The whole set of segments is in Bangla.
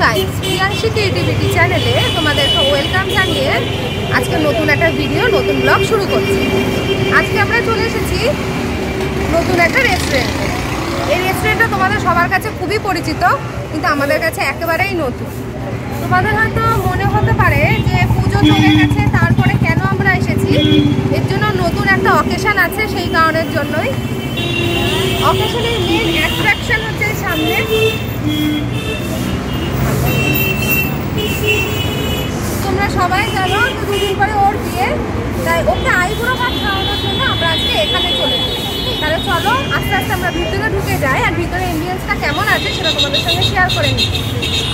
গাইস, প্রিয়াংশী ক্রিয়েটিভিটি চ্যানেলে তোমাদেরকে ওয়েলকাম জানিয়ে আজকে নতুন একটা ভিডিও, নতুন ব্লগ শুরু করছি। আজকে আমরা চলে এসেছি নতুন একটা রেস্টুরেন্টে। এই রেস্টুরেন্টটা তোমাদের সবার কাছে খুবই পরিচিত, কিন্তু আমাদের কাছে একেবারেই নতুন। তোমাদের হয়তো মনে হতে পারে যে পুজো চলে গেছে, তারপরে কেন আমরা এসেছি। এর জন্য নতুন একটা অকেশন আছে, সেই কারণের জন্যই। অকেশনের মেন অ্যাট্রাকশন হচ্ছে সামনে। তোমরা সবাই জানো যে দুদিন পরে ওর বিয়ে, তাই ওকে আইবুড়ো ভাত খাওয়ানোর জন্য আমরা আজকে এখানে চলে এসেছি। তাহলে চলো আস্তে আস্তে আমরা ভিতরে ঢুকে যাই, আর ভিতরে ইন্ডিয়ান্সটা কেমন আছে সেটা তোমাদের সঙ্গে শেয়ার করে নিই।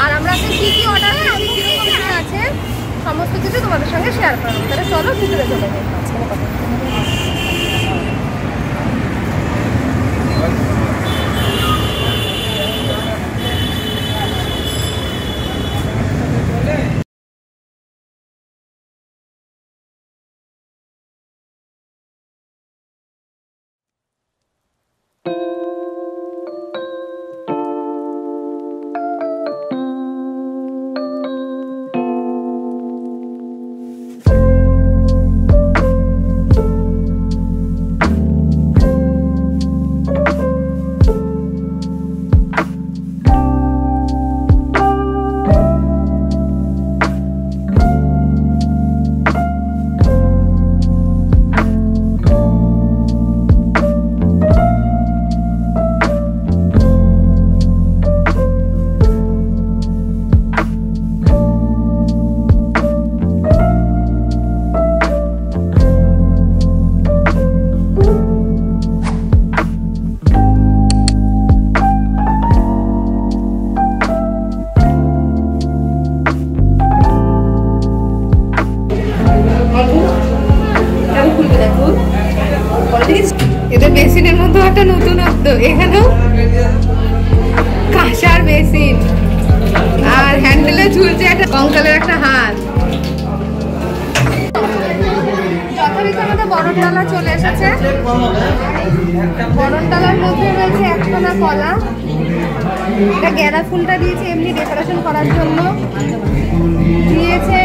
আর আমরা আজকে কী কী অর্ডার করেছি, কীরকম কী আছে, সমস্ত কিছু তোমাদের সঙ্গে শেয়ার করবো। তাহলে চলো ভিতরে চলে যাই। এদের বেসিনের মধ্যে একটা নতুনত্ব, এখানেও কাঁসার বেসিন, আর হ্যান্ডেলে ঝুলছে একটা কঙ্কালের একটা হাত। যথারীতি আমাদের বরণডালা চলে এসেছে। বরণডালার মধ্যে রয়েছে একখানা কলা, এটা গেঁদা ফুলটা দিয়েছে এমনি ডেকোরেশন করার জন্য, দিয়েছে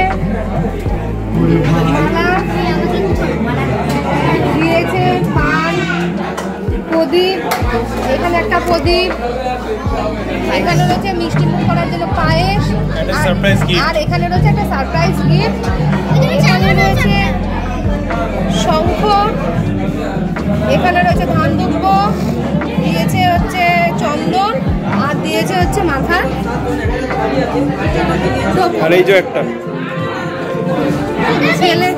মালা, দিয়েছে পান, প্রদীপ, এখানে একটা প্রদীপ, এখানে রয়েছে মিষ্টি মুখ করার জন্য পায়েস, আর এখানে রয়েছে একটা সারপ্রাইজ গিফট। এখানে রয়েছে শঙ্খ, এখানে রয়েছে ধান দুব্য, দিয়েছে হচ্ছে চন্দন, আর দিয়েছে হচ্ছে মাথার আর এই যে একটা ছেলে।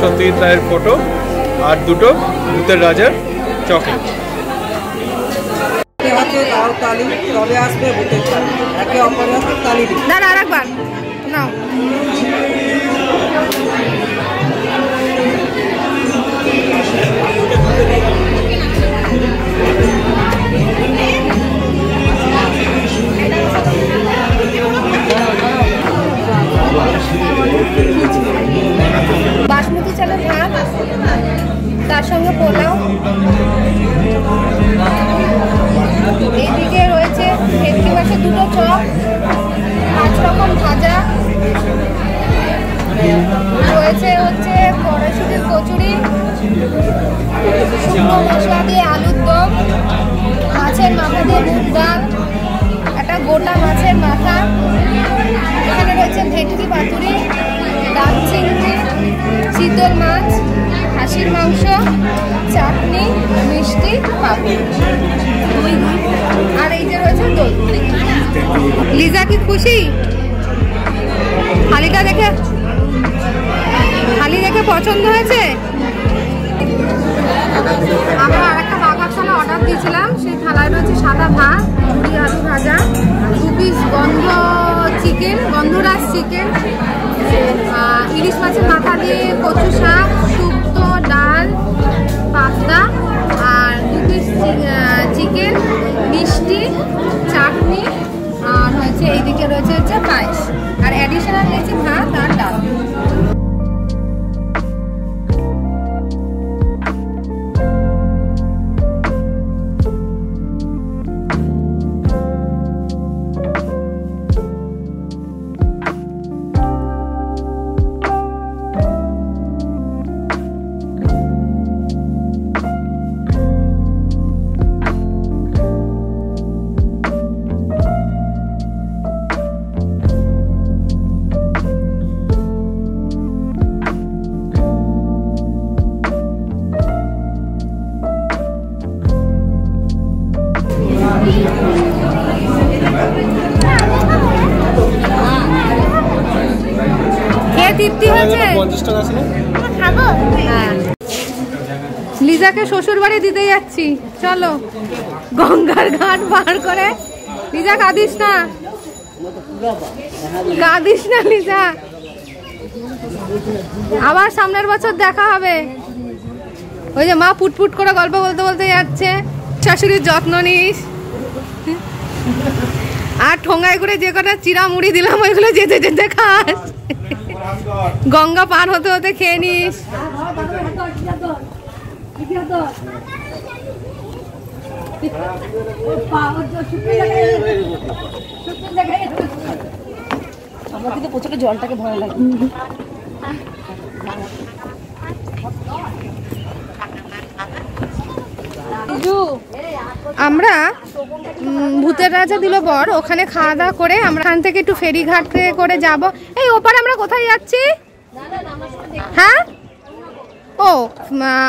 সত্যজিৎ রায়ের ফটো আর দুটো ভূতের রাজার চকলেট। তবে আসবে ভূতের তালি, একে অপরের হাতে তালি দিই। দাঁড়া আরেকবার নাও। পাতুরি, ডাব চিংড়ি, চিতল মাছ, খাসির মাংস, চাটনি, মিষ্টি, পাপড়, আর এই যে রয়েছে দই। লিজা কি খুশি? থালি দেখে পছন্দ হয়েছে? আমরা আরেকটা বাঘার থালা অর্ডার দিয়েছিলাম, সেই থালায় রয়েছে সাদা ভাত, মুড়ি আলু ভাজা, 2 পিস গন্ধরাজ চিকেন, ইলিশ মাছের মাথা দিয়ে কচু শাক, শুক্তো, ডাল, পাস্তা, আর 2 পিস চিকেন, মিষ্টি, চাটনি, আর হচ্ছে এইদিকে রয়েছে পায়েস, আর অ্যাডিশনাল নিয়েছি ভাত আর ডাল। তৃপ্তি হয়েছে? 50 টাকা আছে না? খাবো। হ্যাঁ, লিজাকে শ্বশুর বাড়ি দিতে যাচ্ছি, চলো। গঙ্গার ঘাট পার করে। লিজা কাঁদিস না লিজা, আবার সামনের বছর দেখা হবে। ওই যে মা পুটপুট করে গল্প বলতে বলতে যাচ্ছে। শাশুড়ির যত্ন নিস, আর ঠোঙায় করে যে কটা চিরা মুড়ি দিলাম ওইগুলো যেতে যেতে খাস, গঙ্গা পার হতে হতে খেয়ে নিস। আমার কিন্তু প্রচন্ড জলটাকে ভয় লাগে। আমরা ভূতের রাজা দিল বর, ওখানে খাওয়া দাওয়া করে আমরা এখান থেকে একটু ফেরিঘাট করে যাব। এই ওপারে আমরা কোথায় যাচ্ছি? হ্যাঁ, ও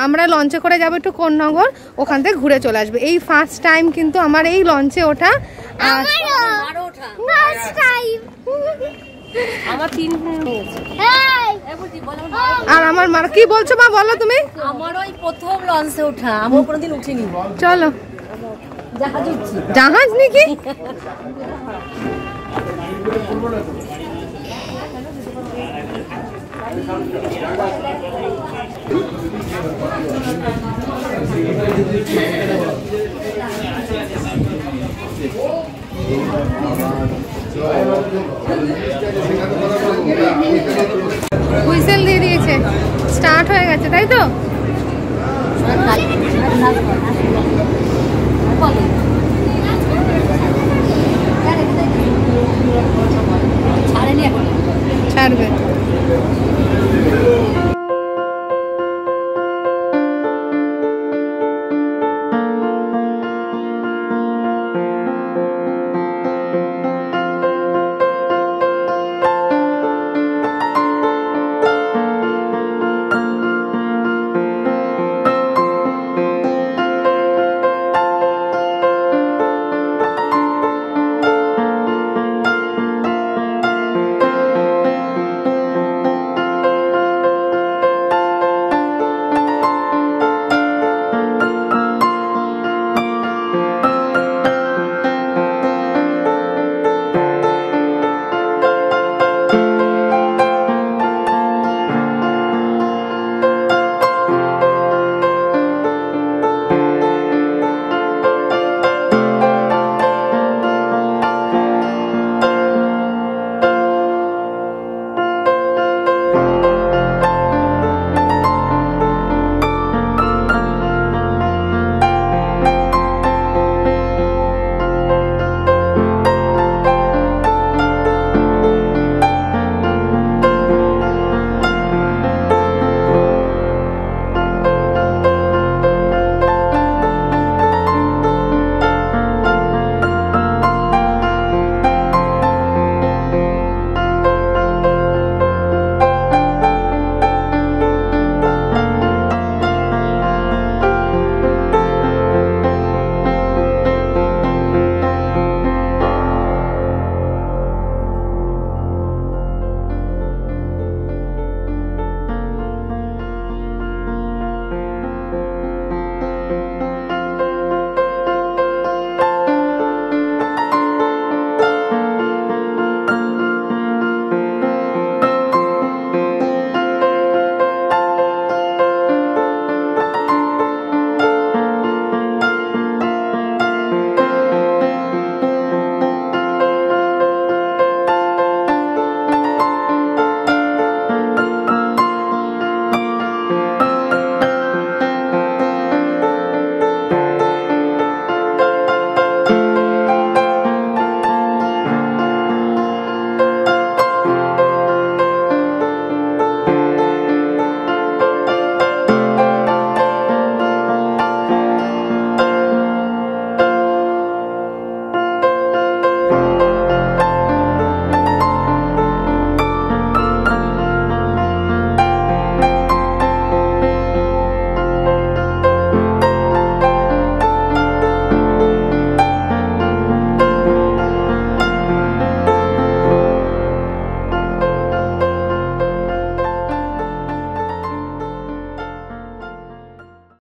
আমরা লঞ্চে করে যাব একটু কোন্নগর, ওখান থেকে ঘুরে চলে আসবে। এই ফার্স্ট টাইম কিন্তু আমার এই লঞ্চে ওঠা। আর আমার মা কি বলছো? মা বলো তুমি। আমার ওই প্রথম লঞ্চে ওঠা, আমি কোনোদিন উঠিনি। চলো, জাহাজ উঠছি। জাহাজ নাকি? হুইসেল দিয়ে দিয়েছে, স্টার্ট হয়ে গেছে, তাই তো?